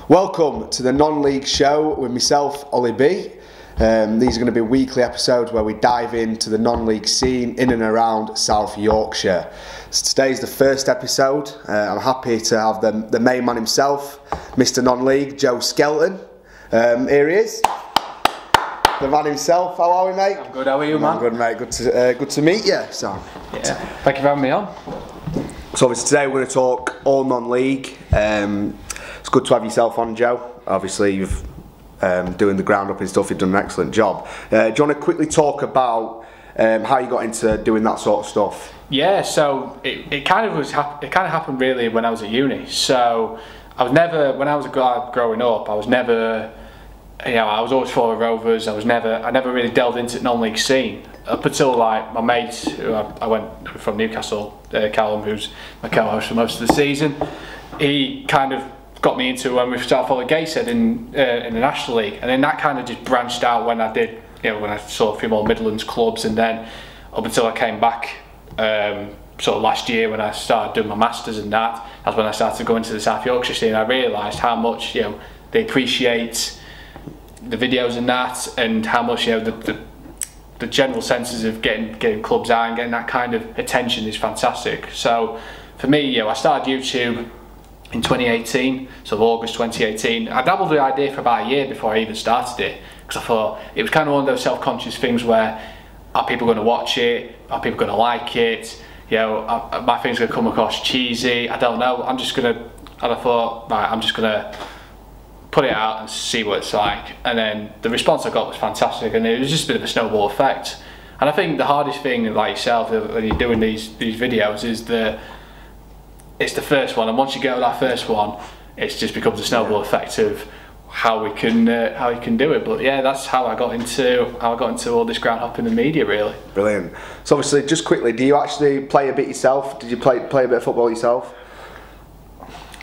Welcome to the non-league show with myself, Ollie B. These are going to be weekly episodes where we dive into the non-league scene in and around South Yorkshire. So today's the first episode. I'm happy to have the main man himself, Mr. Non-League, Joe Skelton. Here he is, the man himself. How are we, mate? I'm good. How are you, man? I'm good, mate. Good to meet you. So, yeah. Thank you for having me on. So obviously today we're going to talk all non-league. It's good to have yourself on, Joe. Obviously you've doing the ground up and stuff. You've done an excellent job. Do you want to quickly talk about how you got into doing that sort of stuff? Yeah. So it kind of happened really when I was at uni. So I was never, when I was growing up, I was never, I was always for Rovers. I never really delved into the non-league scene up until like my mate, who I went from Newcastle, Callum, who's my co-host for most of the season. He kind of got me into when we started following Gateshead in the National League, and then that kind of just branched out when I did, when I saw a few more Midlands clubs, and then up until I came back sort of last year when I started doing my masters and that's when I started going to the South Yorkshire scene. I realised how much they appreciate the videos and how much the general senses of getting clubs out and getting that kind of attention is fantastic. So for me, I started YouTube in 2018, so August 2018. I dabbled with the idea for about a year before I even started it, because I thought it was kind of one of those self-conscious things where, are people going to watch it? Are people going to like it? My thing's going to come across cheesy. I don't know. And I thought, right, I'm just going to put it out and see what it's like. And then the response I got was fantastic, and it was just a bit of a snowball effect. And I think the hardest thing, like yourself, when you're doing these videos, is it's the first one, and once you get that first one, it just becomes a snowball effect of how we can do it. But yeah, that's how I got into all this groundhopping and media, really. Brilliant. So obviously, just quickly, do you actually play a bit yourself? Did you play a bit of football yourself?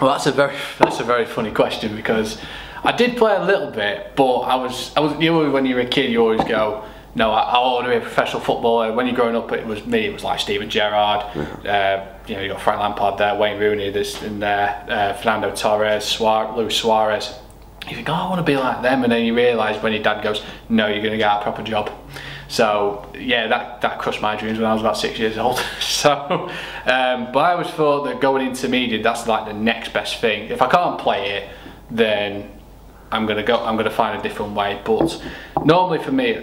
Well, that's a very funny question, because I did play a little bit, but I was when you're a kid, you always go, no, I want to be a professional footballer. When you're growing up, it was like Steven Gerrard, you got Frank Lampard there, Wayne Rooney in there, Fernando Torres, Luis Suarez. You think, I want to be like them, and then you realise when your dad goes, no, you're going to get a proper job. So yeah, that crushed my dreams when I was about 6 years old. So, but I always thought that going into media, that's like the next best thing. If I can't play it, then I'm gonna find a different way. But normally for me,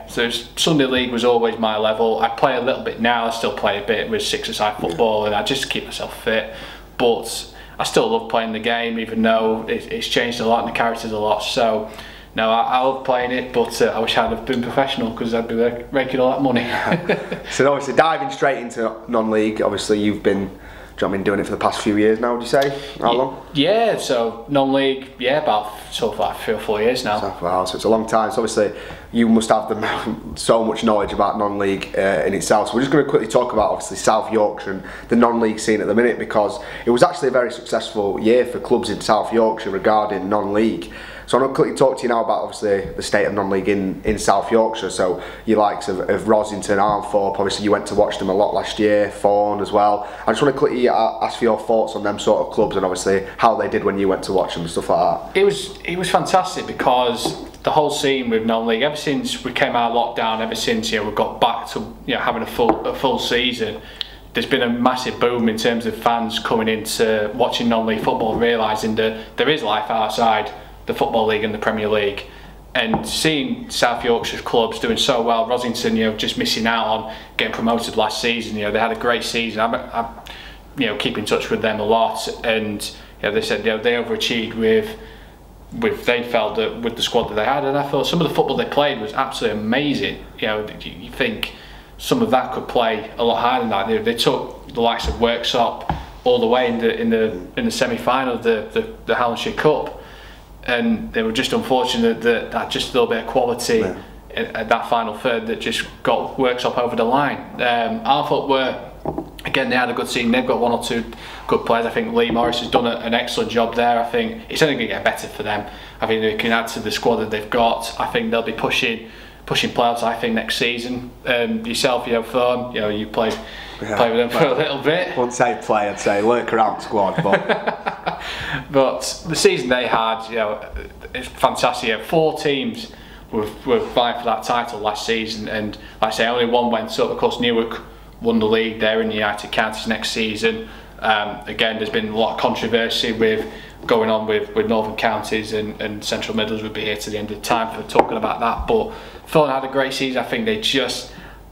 so Sunday League was always my level. I play a little bit now. I still play a bit with six-a-side football, and I just keep myself fit. But I still love playing the game, even though it's changed a lot and the characters a lot. So no, I love playing it, but I wish I'd have been professional, because I'd be making all that money. So obviously, diving straight into non-league, obviously you've been doing it for the past few years now, would you say? How long? Yeah, so non-league, about sort of like 3 or 4 years now. Wow, so it's a long time. So obviously you must have so much knowledge about non-league in itself. So we're just going to quickly talk about obviously South Yorkshire and the non-league scene at the minute, because it was actually a very successful year for clubs in South Yorkshire regarding non-league. So I'm going to quickly talk to you now about obviously the state of non-league in South Yorkshire. So your likes of Rosington, Armthorpe, obviously you went to watch them a lot last year, Fawn as well. I just want to quickly ask for your thoughts on them sort of clubs, and obviously how they did when you went to watch them and stuff like that. It was fantastic, because the whole scene with non-league, ever since we came out of lockdown, ever since we got back to having a full season, there's been a massive boom in terms of fans coming into watching non-league football, realising that there is life outside the Football League and the Premier League. And seeing South Yorkshire clubs doing so well, Rosington, just missing out on getting promoted last season. They had a great season. I keep in touch with them a lot, and they said they overachieved they felt that with the squad that they had, and I thought some of the football they played was absolutely amazing. You think some of that could play a lot higher than that. They took the likes of Worksop all the way in the semi-final of the Hallandshire Cup. And they were just unfortunate that just a little bit of quality at that final third that just got Worksop over the line. Armthorpe again, they had a good season. They've got 1 or 2 good players. I think Lee Morris has done an excellent job there. I think it's only going to get better for them. I think they can add to the squad that they've got. I think they'll be pushing playoffs, I think, next season. Yourself, Fawn, you played with them for a little bit. Wouldn't say play, I'd say lurk around squad, but But the season they had, it's fantastic. 4 teams were vying for that title last season, and like I say, only one went up. Of course, Newark won the league. They're in the United Counties next season. Again, there's been a lot of controversy going on with Northern Counties, and Central Midlands would be here to the end of the time for talking about that. But Thorn had a great season.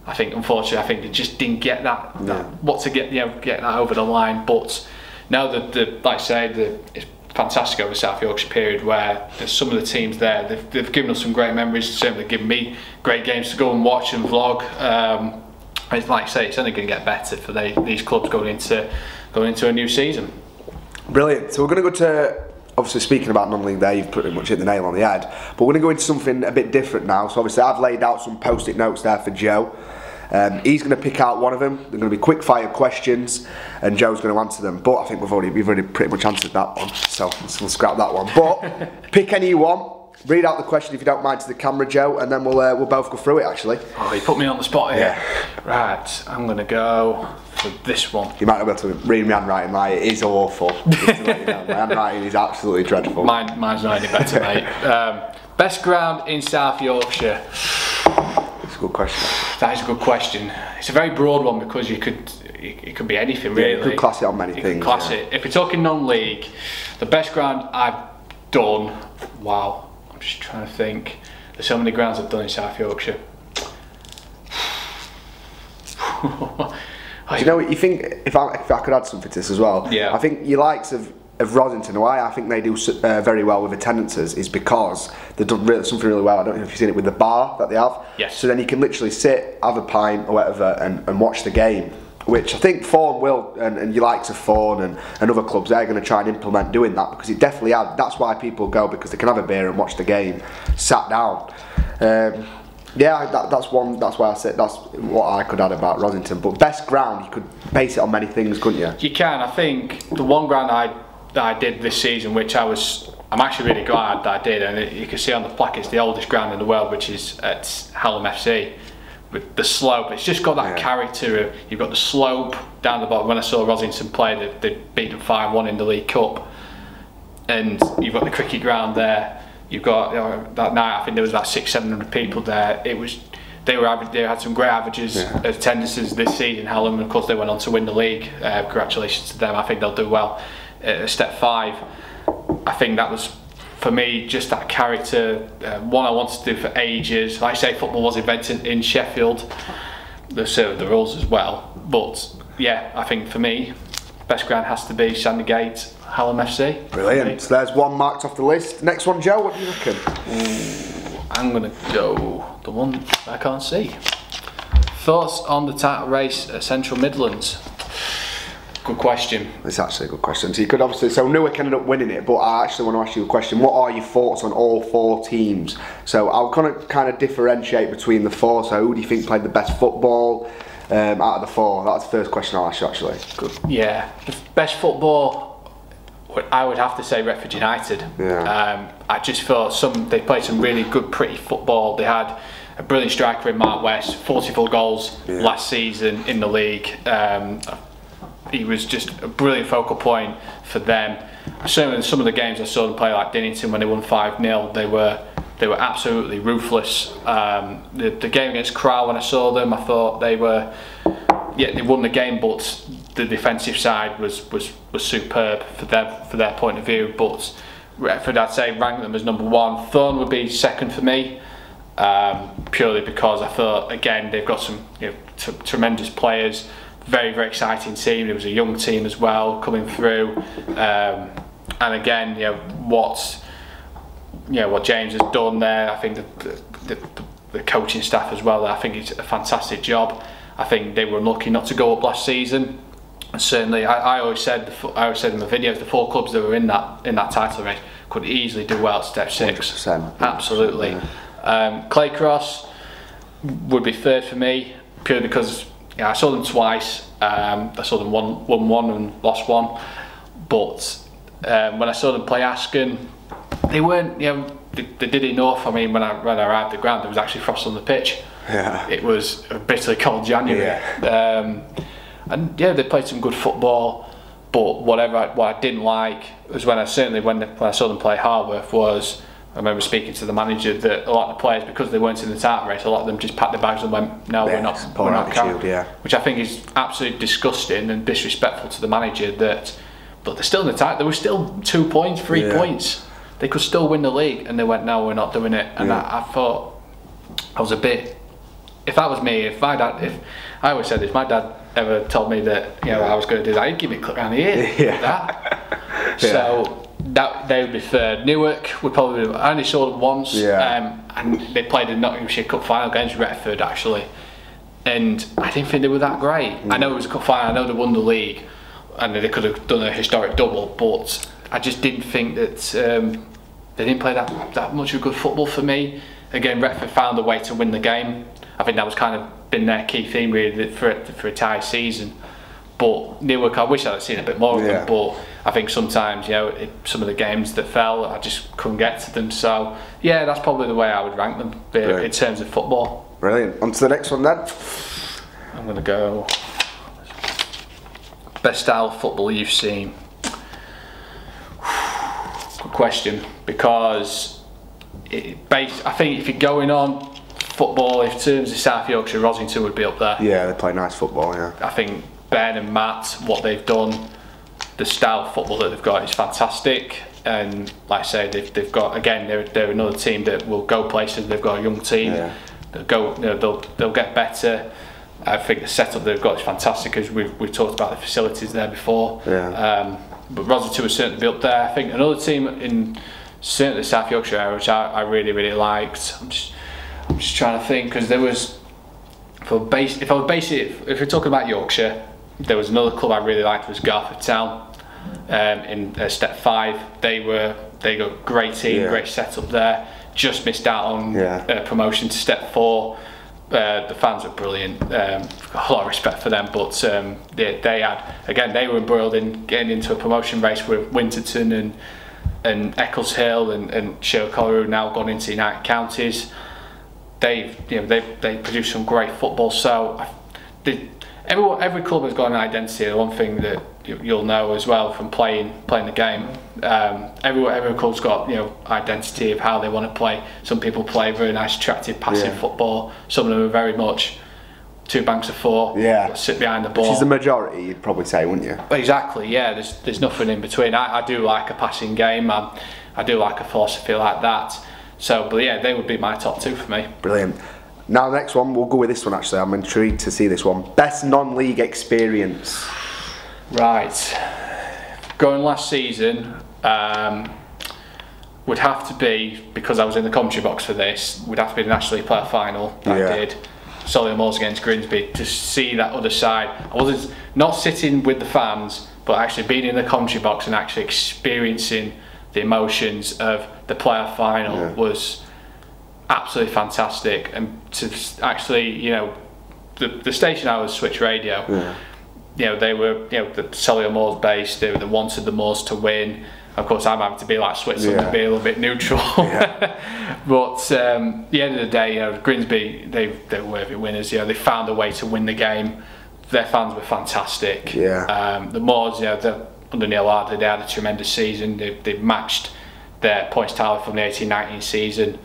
Unfortunately, I think they just didn't get that get that over the line. But now that like I say, it's fantastic over the South Yorkshire period, where there's some of the teams there. They've given us some great memories. Certainly given me great games to go and watch and vlog. Like I say, it's only going to get better for these clubs going into a new season. Brilliant. So we're going to go to, obviously speaking about non-league there, you've pretty much hit the nail on the head, but we're going to go into something a bit different now. So obviously I've laid out some post-it notes there for Joe. He's going to pick out one of them. They're going to be quick fire questions and Joe's going to answer them, but I think we've already pretty much answered that one, so we'll scrap that one. But pick any you want. Read out the question if you don't mind to the camera, Joe, and then we'll both go through it. Actually. Oh, you put me on the spot here. Yeah. Right, I'm going to go for this one. You might not be able to read my handwriting. It is awful. Just to let you know. My handwriting is absolutely dreadful. Mine's not any better, mate. Best ground in South Yorkshire. It's a good question. That is a good question. It's a very broad one because it could be anything really. You could class it on many things. Could class it. If we're talking non-league, the best ground I've done. Wow. I'm just trying to think. There's so many grounds I've done in South Yorkshire. Do you know what you think? If I could add something to this as well, yeah. I think your likes of Rosington, why I think they do very well with attendances is because they've done something really well. I don't know if you've seen it with the bar that they have. Yes. So then you can literally sit, have a pint or whatever, and watch the game. Which I think Fawn will, and your likes of Fawn and other clubs, they're going to try and implement doing that, because it definitely adds. That's why people go, because they can have a beer and watch the game, sat down. Yeah, that's one. That's why I said that's what I could add about Rosington. But best ground, you could base it on many things, couldn't you? You can. I think the one ground that I did this season, which I'm actually really glad that I did, and you can see on the plaque, it's the oldest ground in the world, which is at Hallam FC. With the slope, it's just got that character. You've got the slope down the bottom. When I saw Rosington play, they beat them 5-1 in the League Cup, and you've got the cricket ground there. You've got that night, I think there was about 600-700 people there. They had some great averages, attendances this season, Hallam, and of course they went on to win the league. Congratulations to them. I think they'll do well at step 5. I think that was, for me, just that character, one I wanted to do for ages. Like I say, football was invented in Sheffield. There's the rules as well. But yeah, I think for me, best ground has to be Sandygate, Hallam FC. Brilliant. So there's one marked off the list. Next one, Joe, what do you reckon? I'm going to go the one I can't see. Thoughts on the title race at Central Midlands? Good question. It's actually a good question. So you could obviously, so Newark ended up winning it, but I actually want to ask you a question. What are your thoughts on all 4 teams? So I'll kind of differentiate between the 4. So who do you think played the best football out of the 4? That's the first question I'll ask you, actually. Good. Yeah, the best football, I would have to say Retford United. Yeah. I just thought they played some really good, pretty football. They had a brilliant striker in Mark West, 44 goals last season in the league. He was just a brilliant focal point for them. Certainly in some of the games I saw them play, like Dinnington when they won 5-0, they were absolutely ruthless. The game against Crowell, when I saw them, I thought they won the game, but the defensive side was superb for their point of view. But Retford, I'd say, rank them as number 1. Thorn would be second for me, purely because I thought, again, they've got some tremendous players. Very, very exciting team. It was a young team as well coming through, and again, what James has done there. I think the coaching staff as well. I think it's a fantastic job. I think they were unlucky not to go up last season. And certainly, I always said in the videos, the 4 clubs that were in that title race could easily do well at step 6. 100%. Absolutely. Yeah. Claycross would be third for me, purely because. Yeah, I saw them twice. I saw them won 1 and lost 1. But when I saw them play Asken, they weren't. They did enough. I mean, when I arrived at the ground, there was actually frost on the pitch. Yeah. It was a bitterly cold January. Yeah. And yeah, they played some good football. But what I didn't like was when I saw them play Harworth was, I remember speaking to the manager that a lot of the players, because they weren't in the title race, a lot of them just packed their bags and went, no, we're not attitude, which I think is absolutely disgusting and disrespectful to the manager. That, but they're still in the title. There were still 2 points, 3 points. They could still win the league, and they went, no, we're not doing it. And I thought, I was a bit. If that was me, if I always said, if my dad ever told me that I was going to do that, he'd give me a clip around the ear. Like that. So. That they would be third. Newark would probably. I only saw them once, and they played in Nottinghamshire Cup final against Retford actually, and I didn't think they were that great. I know it was a cup final. I know they won the league, and they could have done a historic double, but I just didn't think that they didn't play that much of good football for me. Again, Retford found a way to win the game. I think that was kind of been their key theme really for a entire season. But Newark, I wish I'd seen a bit more of them, but I think sometimes, some of the games that fell, I just couldn't get to them. So, yeah, that's probably the way I would rank them in terms of football. Brilliant. On to the next one then. I'm going to go best style of football you've seen. Good question, because I think if you're going on football, in terms of South Yorkshire, Rosington would be up there. Yeah, they play nice football, I think Ben and Matt, what they've done, the style of football that they've got is fantastic, and like I say, they've got, again, they're another team that will go places. They've got a young team. They'll go, they'll get better. I think the setup they've got is fantastic, because we've talked about the facilities there before. But Rosington will certainly be up there. I think another team in certainly the South Yorkshire area, which I really liked. I'm just trying to think, because there was, if we're talking about Yorkshire, there was another club I really liked, was Garforth Town in Step 5. They got a great team, great setup there. Just missed out on promotion to Step 4. The fans were brilliant. Got a lot of respect for them, but they were embroiled in getting into a promotion race with Winterton and Eccleshill and Shercoll, who now gone into United Counties. They produce some great football. So every club has got an identity. The one thing that you'll know as well from playing the game, every club's got identity of how they want to play. Some people play very nice, attractive, passing football. Some of them are very much 2 banks of 4. Sit behind the ball. Which is the majority, you'd probably say, wouldn't you? Exactly. Yeah. There's nothing in between. I do like a passing game. I do like a philosophy like that. So, but yeah, they would be my top 2 for me. Brilliant. Now the next one, we'll go with this one actually. I'm intrigued to see this one. Best non-league experience. Right. Going last season would have to be, because I was in the commentary box for this, would have to be the National League Player Final that I did. Solihull Moors against Grimsby, to see that other side. I wasn't not sitting with the fans, but actually being in the commentary box and actually experiencing the emotions of the player final was absolutely fantastic. And to actually, the station I was, Switch Radio, they were, the Solihull Moors based. They wanted the Moors to win. Of course, I'm having to be like Switzerland to be a little bit neutral. But at the end of the day, Grimsby, they were worthy winners. They found a way to win the game. Their fans were fantastic. The Moors, they're under Neil Hardy, they had a tremendous season. They've matched their points tally from the 18-19 season.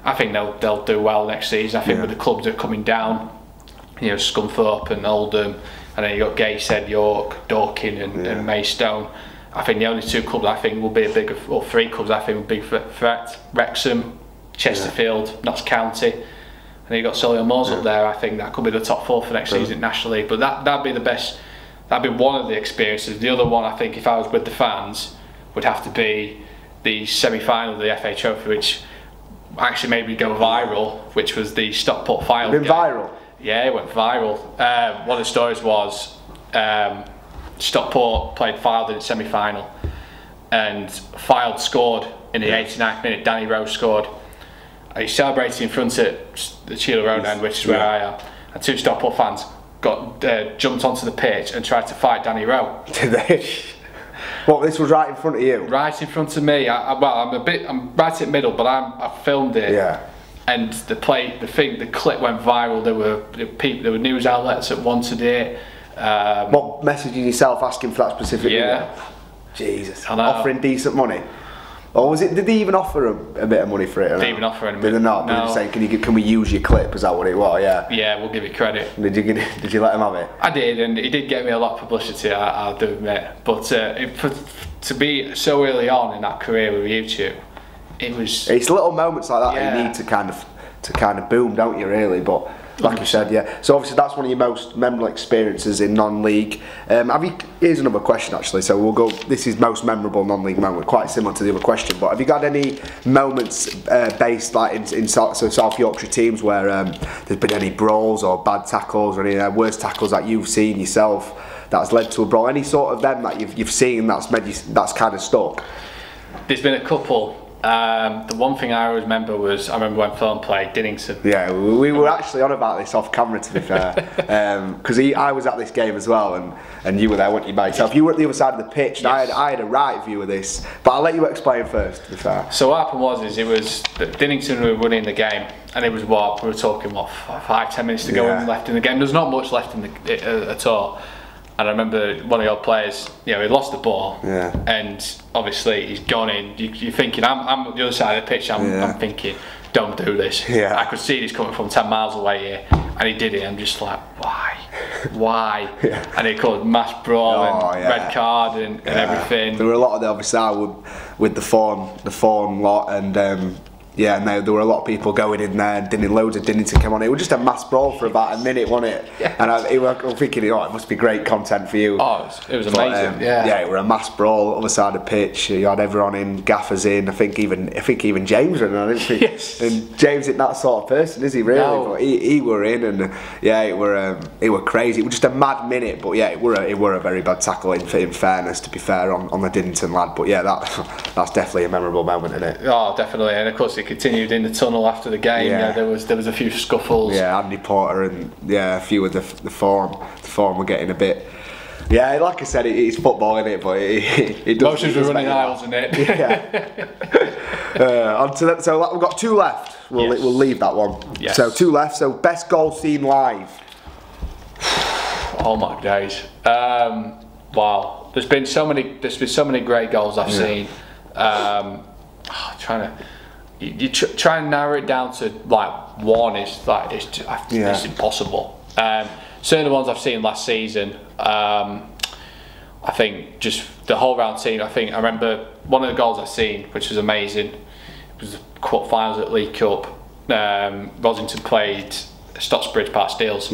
I think they'll do well next season. I think with the clubs that are coming down, Scunthorpe and Oldham, and then you got Gateshead, York, Dorking and Maidstone. I think the only 2 clubs I think will be a bigger, or 3 clubs I think will be threat: Wrexham, Chesterfield, Notts County, and then you got Solihull Moors up there. I think that could be the top 4 for next season nationally. But that'd be the best. That'd be one of the experiences. The other one, I think, if I was with the fans, would have to be the semi-final of the FA Trophy, which actually made me go viral, which was the Stockport final. Been viral? Yeah, it went viral. One of the stories was Stockport played Fylde in the semi-final, and Fylde scored in the 89th minute. Danny Rowe scored. He celebrated in front of the Cheadle Road end, which is where I am, and 2 Stockport fans jumped onto the pitch and tried to fight Danny Rowe. Did they? What, this was right in front of you? Right in front of me. I'm right in the middle, but I filmed it. And the clip went viral. There were news outlets that wanted it. What, messaging yourself asking for that specific? Yeah. Jesus. I know. Offering decent money. Or was it? Did they even offer a bit of money for it? Did they even offer any money? Did they not? No. They were saying, can we use your clip? Is that what it was? Yeah. Yeah, we'll give you credit. Did you let him have it? I did, and it did get me a lot of publicity, I'll do admit. But to be so early on in that career with YouTube, it was. It's little moments like that that you need to kind of boom, don't you? Really, but. Like you said, yeah. So obviously that's one of your most memorable experiences in non-league. Here's another question actually. So we'll go. This is most memorable non-league moment, quite similar to the other question. But have you got any moments based like in South Yorkshire teams where there's been any brawls or bad tackles or any worst tackles that you've seen yourself that's led to a brawl? Any sort of them that you've seen that's that's kind of stuck? There's been a couple. The one thing I always remember was I remember when Phil played Dinnington. Yeah, we were actually on about this off camera, to be fair, because I was at this game as well, and you were there, weren't you, by yourself? You were at the other side of the pitch, and yes. I had a right view of this, but I'll let you explain first, to be fair. So what happened was it was that Dinnington were winning the game, and it was we were talking 5-10 minutes to go left in the game. There's not much left in at all. And I remember one of your players, he lost the ball, and obviously he's gone in. You're thinking, I'm on the other side of the pitch. I'm thinking, don't do this. Yeah. I could see this coming from 10 miles away here, and he did it. I'm just like, why? Yeah. And he called mass brawl and red card and everything. There were a lot of the obviously with the fawn lot, and. Yeah, and there were a lot of people going in there, and loads of Dinnington came on. It was just a mass brawl for about a minute, wasn't it? Yeah. And I was thinking, it must be great content for you. Oh, it was amazing. Yeah, it was a mass brawl, other side of the pitch. You had everyone in, gaffers in. I think even James was in, I didn't think. Yes. And James isn't that sort of person, is he really? No. But he were in, and it were crazy. It was just a mad minute, but it were a very bad tackle in fairness, to be fair, on the Dinnington lad. But yeah, that's definitely a memorable moment, isn't it? Oh, definitely, and of course it continued in the tunnel after the game. Yeah, there was a few scuffles. Yeah, Andy Porter and a few of the form were getting a bit. Yeah, like I said, it's football, isn't it? But it does. Emotions were running aisles, isn't it? Yeah. So we've got two left. We'll leave that one. Yes. So two left. So best goal seen live. Oh my days! Wow, there's been so many great goals I've seen. You try and narrow it down to like one is like it's impossible. Certainly the ones I've seen last season. I think just the whole round team. I remember one of the goals I've seen, which was amazing. It was the quarter-finals at League Cup. Rosington played Stocksbridge Park Steels,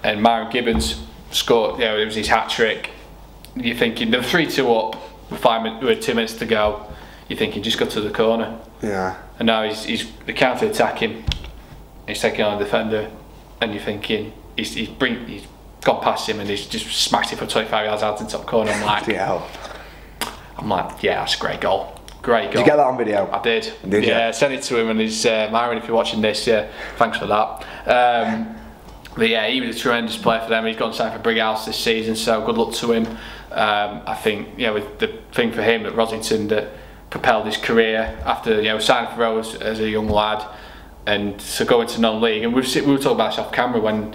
and Myron Gibbons scored. It was his hat trick. You're thinking they're 3-2 up with 2 minutes to go. You're thinking just go to the corner. Yeah. And now he's the counter attacking. He's taking on the defender, and you're thinking he's gone past him and he's just smacked it for 25 yards out in the top corner. I'm like, yeah, that's a great goal. Great goal. Did you get that on video? I did. Did you? Yeah, sent it to him, and he's Myron, if you're watching this, thanks for that. But yeah, he was a tremendous player for them. He's gone signed for Brighouse this season, so good luck to him. I think with the thing for him at Rosington that propelled his career after signing for Rose as a young lad, and so going to non-league. And we were talking about this off camera when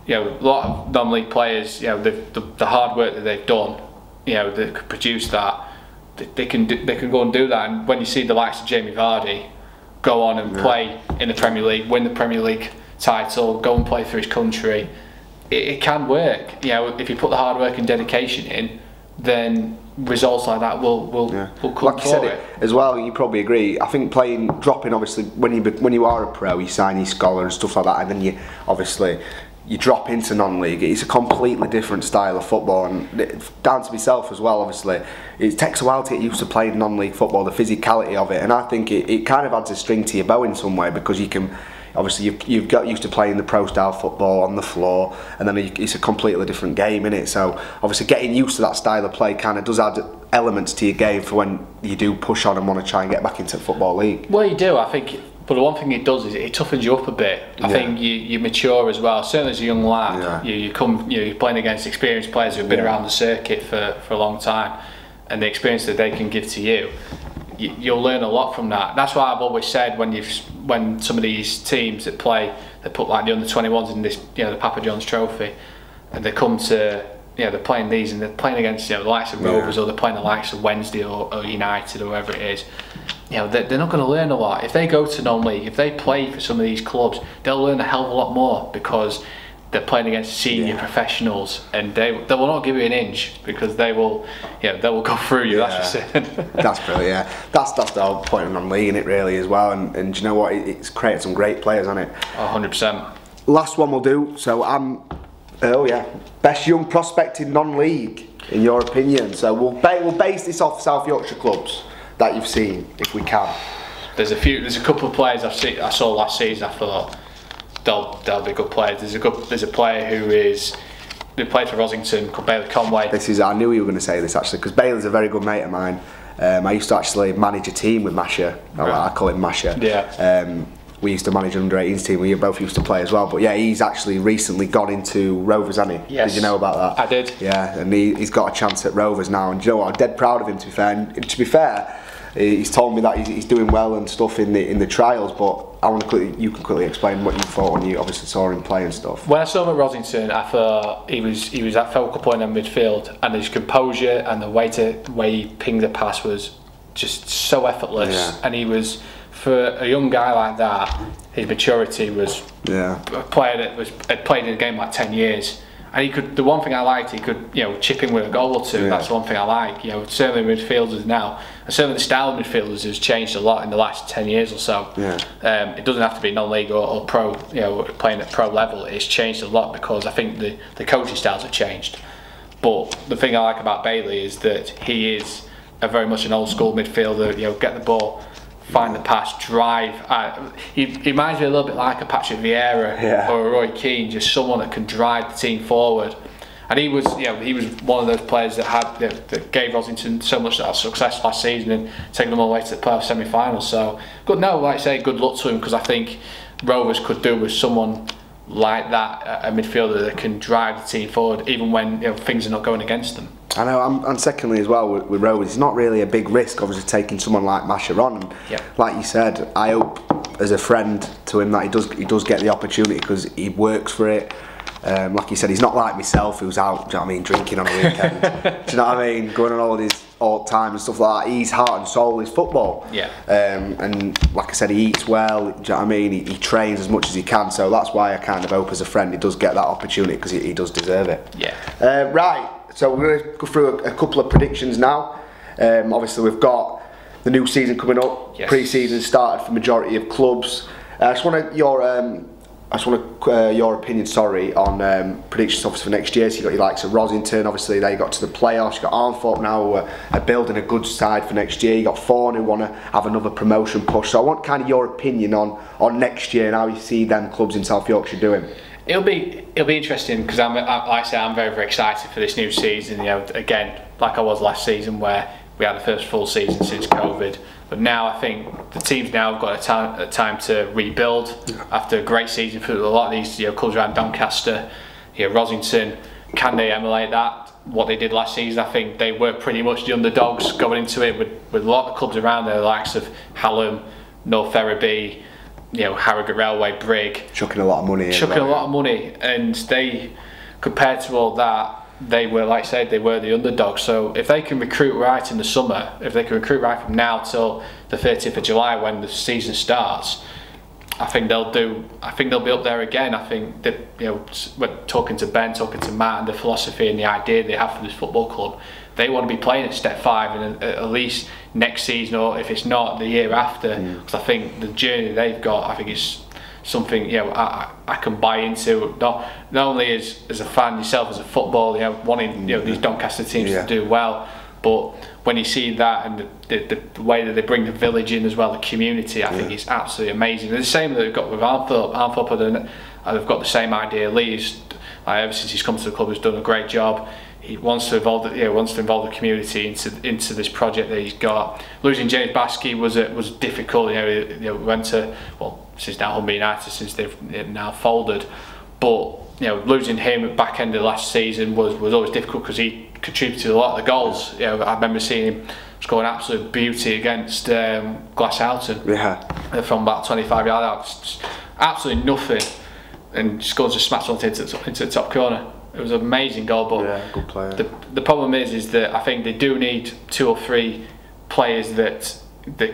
a lot of non-league players, the hard work that they've done, they could produce that. They can go and do that. And when you see the likes of Jamie Vardy go on and play in the Premier League, win the Premier League title, go and play for his country, it can work. If you put the hard work and dedication in, then results like that will come. Like you said it as well, you probably agree. I think dropping obviously when you are a pro, you sign your scholar and stuff like that, and then you drop into non-league. It's a completely different style of football, and down to myself as well. Obviously, it takes a while to get used to playing non-league football, the physicality of it, and I think it kind of adds a string to your bow in some way, because you can. Obviously, you've got used to playing the pro-style football on the floor, and then it's a completely different game, innit? So, obviously, getting used to that style of play kind of does add elements to your game for when you do push on and want to try and get back into the Football League. Well, you do, I think, but the one thing it does is it toughens you up a bit. I think you mature as well. Certainly as a young lad, you're playing against experienced players who've been around the circuit for a long time, and the experience that they can give to you. You'll learn a lot from that. That's why I've always said when some of these teams that put like the under-21s in this, the Papa John's Trophy, and they come to, they're playing these, and they're playing against, the likes of Rovers, or they're playing the likes of Wednesday or United or whoever it is. They're not going to learn a lot. If they go to non-league, if they play for some of these clubs, they'll learn a hell of a lot more, because they're playing against senior professionals, and they will not give you an inch, because they will go through you. That's for certain. That's brilliant. Yeah, that's the whole point of non-league in it, really, as well. And do you know what? It's created some great players, hasn't it? 100%. Last one we'll do. So best young prospect in non-league, in your opinion. So we'll base this off South Yorkshire clubs that you've seen, if we can. There's a couple of players I saw last season. I thought they'll be good players. There's a player who played for Rosington called Bailey Conway. I knew you were going to say this, actually, because Bailey's a very good mate of mine. I used to actually manage a team with Masha. I call him Masha. Yeah. We used to manage an under-18s team. We both used to play as well. But yeah, he's actually recently got into Rovers, hasn't he? Yes. Did you know about that? I did. Yeah, and he's got a chance at Rovers now. And do you know what? I'm dead proud of him, to be fair. And to be fair, he's told me that he's doing well and stuff in the trials. But you can quickly explain what you thought when you obviously saw him play and stuff. When I saw him at Rosington, I thought he was that focal point in midfield, and his composure and the way he pinged the pass was just so effortless. Yeah. And he was, for a young guy like that, his maturity was a player that had played in a game like 10 years. And he could. The one thing I liked, he could, chip in with a goal or two. Yeah. That's the one thing I like. Certainly midfielders now, and certainly the style of midfielders has changed a lot in the last 10 years or so. Yeah. It doesn't have to be non-league or pro. Playing at pro level, it's changed a lot, because I think the coaching styles have changed. But the thing I like about Bailey is that he is very much an old school midfielder. Get the ball, find the pass, drive. He reminds me a little bit like a Patrick Vieira or a Roy Keane, just someone that can drive the team forward. And he was one of those players that gave Rosington so much success last season and taking them all the way to the playoff semi-finals. So, good luck to him, because I think Rovers could do with someone like that, a midfielder that can drive the team forward, even when things are not going against them. I know, and secondly as well with Rovers, it's not really a big risk, obviously, taking someone like Masha on. And like you said, I hope as a friend to him that he does get the opportunity, because he works for it. Like you said, he's not like myself, who's out, do you know what I mean, drinking on a weekend. Do you know what I mean? Going on holidays all the time and stuff like that. He's heart and soul is football. Yeah. And like I said, he eats well, do you know what I mean? He trains as much as he can, so that's why I kind of hope as a friend he does get that opportunity, because he does deserve it. Yeah. Right. So we're going to go through a couple of predictions now. Obviously, we've got the new season coming up. Yes. Pre-season started for majority of clubs. I just want your opinion, on predictions obviously for next year. So you got your likes of Rosington. Obviously, they got to the playoffs. You got Arnthorpe now, who are building a good side for next year. You got Fawn, who want to have another promotion push. So I want kind of your opinion on next year and how you see them clubs in South Yorkshire doing. It'll be interesting, because like I say, I'm very, very excited for this new season. Again, like I was last season, where we had the first full season since COVID. But now I think the teams now have got a time to rebuild after a great season for a lot of these clubs around Doncaster, Rosington. Can they emulate that? What they did last season? I think they were pretty much the underdogs going into it, with a lot of clubs around there, the likes of Hallam, North Ferriby, Harrogate Railway, Brig, chucking a lot of money, and they, compared to all that, they were, like I said, they were the underdogs. So if they can recruit right in the summer, if they can recruit right from now till the 30th of July when the season starts, I think they'll be up there again. I think that we're talking to Ben, talking to Matt, and the philosophy and the idea they have for this football club. They want to be playing at step 5, and at least next season, or if it's not, the year after. Because I think the journey they've got, I think it's something I can buy into. Not only as a fan yourself, as a football, wanting these Doncaster teams to do well, but when you see that and the way that they bring the village in as well, the community, I think it's absolutely amazing. And the same that they've got with Arnthorpe. Arnthorpe they've got the same idea. Lee's, ever since he's come to the club, has done a great job. He wants to involve the community into this project that he's got. Losing James Baskey was difficult. We went to, since now Humber United, since they've now folded. But losing him at the back end of last season was always difficult, because he contributed a lot of the goals. I remember seeing him score an absolute beauty against Glasshoughton from about 25 yards out, absolutely nothing, and scores a smash onto into the top corner. It was an amazing goal, but yeah, good player. The problem is that I think they do need 2 or 3 players that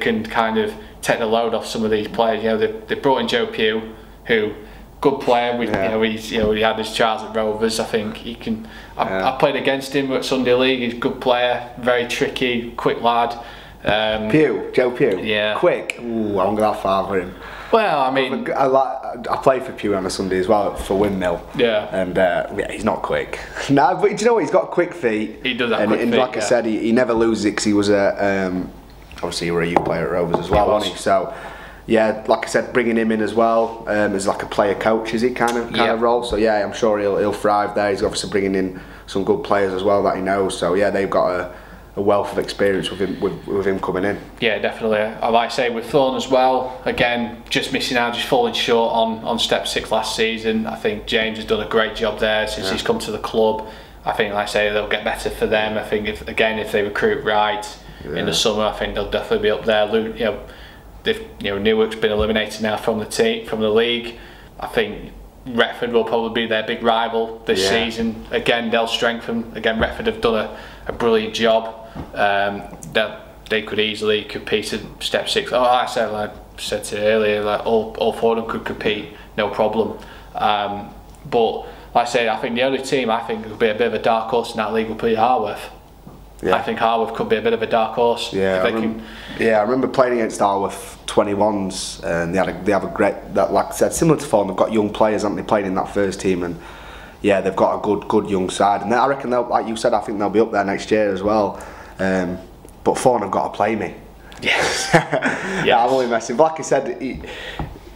can kind of take the load off some of these players. You know, they brought in Joe Pugh, who good player. He had his trials at Rovers. I think he can. I played against him at Sunday League. He's a good player, very tricky, quick lad. Joe Pugh. Yeah. Quick. Ooh, I won't go that far for him. Well, I mean, I played for Pugh on a Sunday as well for Windmill. Yeah. And he's not quick. No, but do you know what? He's got quick feet. He does have quick feet. And like I said, he never loses it because he was obviously you were a youth player at Rovers as well, wasn't he? So. Yeah, like I said, bringing him in as well as like a player coach, is it kind of role? So yeah, I'm sure he'll thrive there. He's obviously bringing in some good players as well that he knows. So yeah, they've got a wealth of experience with him coming in. Yeah, definitely. I like to say with Thorne as well. Again, just missing out, just falling short on step 6 last season. I think James has done a great job there since he's come to the club. I think, like I say, they'll get better for them. I think if they recruit right in the summer, I think they'll definitely be up there. Newark's been eliminated now from the league. I think Retford will probably be their big rival this season. Again, they'll strengthen. Again, Retford have done a brilliant job. That they could easily compete in step 6. Like I said to you earlier, like all 4 of them could compete, no problem. But like I say, I think the only team I think would be a bit of a dark horse in that league would be Harworth. Yeah. I think Harworth could be a bit of a dark horse. Yeah, I remember playing against Harworth 21s, and they have a great, like I said, similar to Thorne. They've got young players, haven't they, playing in that first team, and yeah, they've got a good young side. And I reckon like you said, I think they'll be up there next year as well. But Thorne have got to play me. Yes. Yeah, I'm only messing. But like I said,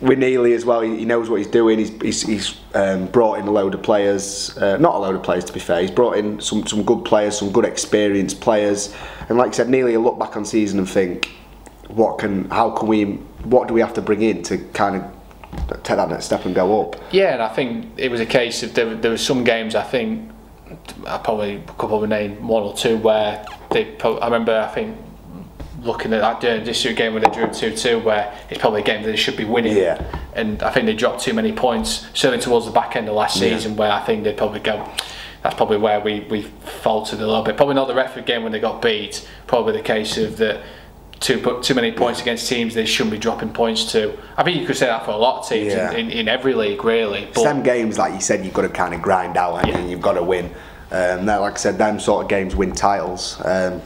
with Neely as well, he knows what he's doing. He's brought in a load of players, not a load of players to be fair. He's brought in some good players, some good experienced players. And like I said, Neely will look back on season and think, what do we have to bring in to kind of take that next step and go up? Yeah, and I think it was a case of there were some games, I think I probably could probably name 1 or 2 where I remember, I think, looking at that during this game when they drew 2-2, where it's probably a game that they should be winning. Yeah. And I think they dropped too many points, certainly towards the back end of last season, where I think they'd probably go. That's probably where we faltered a little bit. Probably not the Retford game when they got beat. Probably the case of that too many points against teams they shouldn't be dropping points to. I think you could say that for a lot of teams in every league, really. But some games, like you said, you've got to kind of grind out, and you've got to win. Like I said, them sort of games win titles. And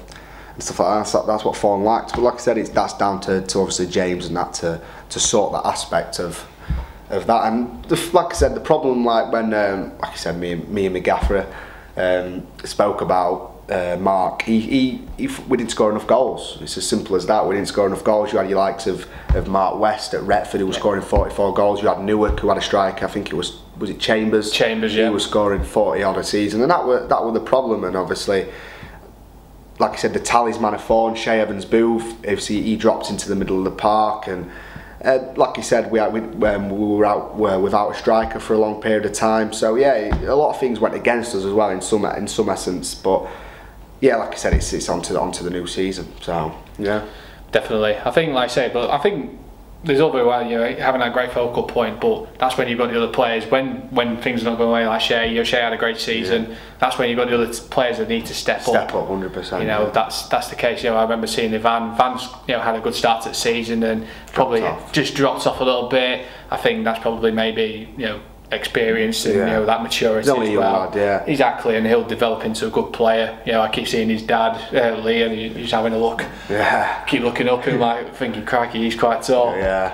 stuff like that. That's what Thorne liked. But like I said, that's down to obviously James and that to sort that aspect of that. And like I said, the problem, like when like I said, me and McGaffrey spoke about Mark. We didn't score enough goals. It's as simple as that. We didn't score enough goals. You had your likes of Mark West at Retford, who was scoring 44 goals. You had Newark, who had a striker. I think it was it Chambers. Chambers, He was scoring 40 odd a season, and that were the problem. And obviously, like I said, the talisman of Thorne, Shay Evans Booth, he dropped into the middle of the park, and like you said, we were out without a striker for a long period of time. So yeah, a lot of things went against us as well in some essence. But yeah, like I said, it's onto the new season. So yeah, definitely. I think, like I say, but I think there's other way, having that great focal point, but that's when you've got the other players. When things are not going away, like Shay, Shay had a great season. That's when you've got the other players that need to step up. 100%. That's the case. I remember seeing Van's had a good start to the season and probably just dropped off a little bit. I think that's probably maybe experience and that maturity as well. Lad, exactly, and he'll develop into a good player. I keep seeing his dad Liam, he's having a look, keep looking up and like thinking, crikey, he's quite tall.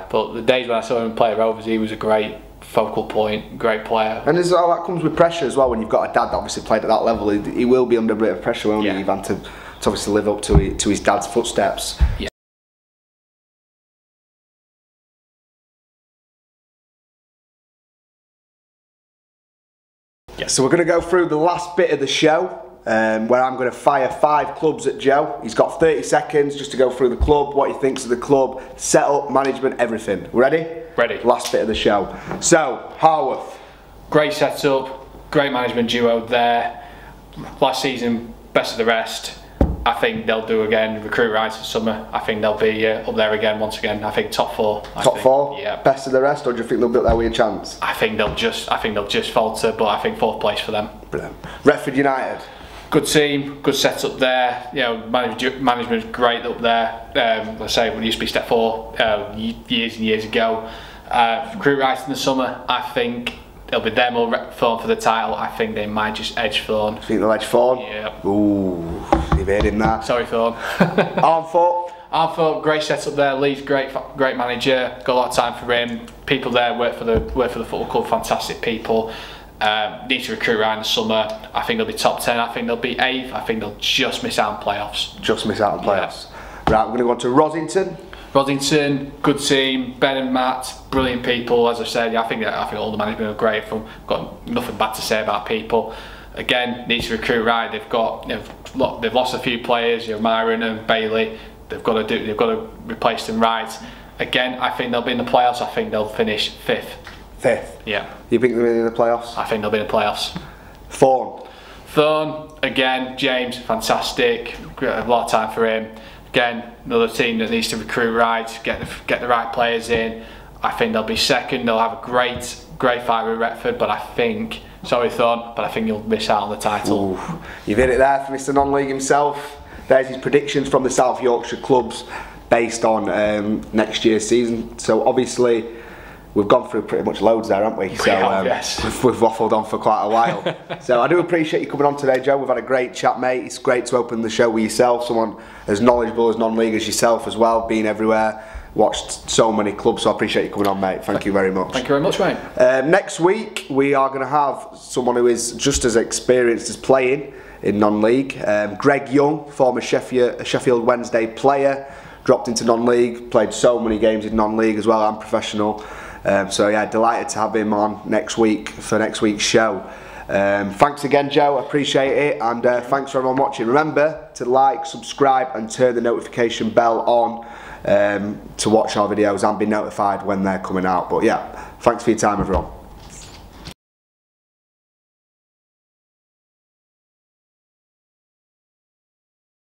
But the days when I saw him play at Rovers, he was a great focal point, great player. And there's all that comes with pressure as well. When you've got a dad that obviously played at that level, he will be under a bit of pressure, won't he? You've had to obviously live up to his dad's footsteps. So we're going to go through the last bit of the show, where I'm going to fire 5 clubs at Joe. He's got 30 seconds just to go through the club, what he thinks of the club, setup, management, everything. Ready? Ready. Last bit of the show. So, Harworth. Great setup, great management duo there. Last season, best of the rest. I think they'll do again, recruit rights for summer. I think they'll be up there again once again. I think top 4. Top 4? Yeah. Best of the rest, or do you think they'll be up there with a chance? I think they'll just falter, but I think 4th place for them. Brilliant. Retford United. Good team, good setup there. You know, management's great up there. Let's say when it used to be Step 4 years and years ago. Recruit rights in the summer. I think it'll be them or Thorn for the title. I think they might just edge Thorn. Think they'll edge Thorn? Yeah. Ooh, you've heard him there. Sorry, Thorn. Armford. Armford, great setup there. Lee's great manager. Got a lot of time for him. People there work for the football club. Fantastic people. Need to recruit around the summer. I think they'll be top 10. I think they'll be 8th. I think they'll just miss out on playoffs. Just miss out on playoffs. Yeah. Right, we're going to go on to Rosington. Rosington, good team. Ben and Matt, brilliant people. As I said, I think all the management are great. Got nothing bad to say about people. Again, need to recruit right. They've lost a few players. Myron and Bailey. They've got to replace them right. Again, I think they'll be in the playoffs. I think they'll finish 5th. 5th? Yeah. You think they'll be in the playoffs? I think they'll be in the playoffs. Thorn, again, James, fantastic. A lot of time for him. Again, another team that needs to recruit right, get the right players in. I think they'll be 2nd. They'll have a great fight with Retford, but I think, sorry Thorn, but I think you'll miss out on the title. Ooh, you've hit it there for Mr. Non-League himself. There's his predictions from the South Yorkshire clubs based on next year's season. So obviously, we've gone through pretty much loads there, haven't we? So yes. we've waffled on for quite a while. So I do appreciate you coming on today, Joe. We've had a great chat, mate. It's great to open the show with yourself, someone as knowledgeable as non-league as yourself as well, been everywhere, watched so many clubs. So I appreciate you coming on, mate. Thank you very much. Thank you very much, mate. Next week, we are going to have someone who is just as experienced as playing in non-league. Greg Young, former Sheffield Wednesday player, dropped into non-league, played so many games in non-league as well and professional. So yeah, delighted to have him on next week for next week's show. Thanks again, Joe, appreciate it, and thanks for everyone watching. Remember to like, subscribe and turn the notification bell on to watch our videos and be notified when they're coming out. But yeah, thanks for your time, everyone.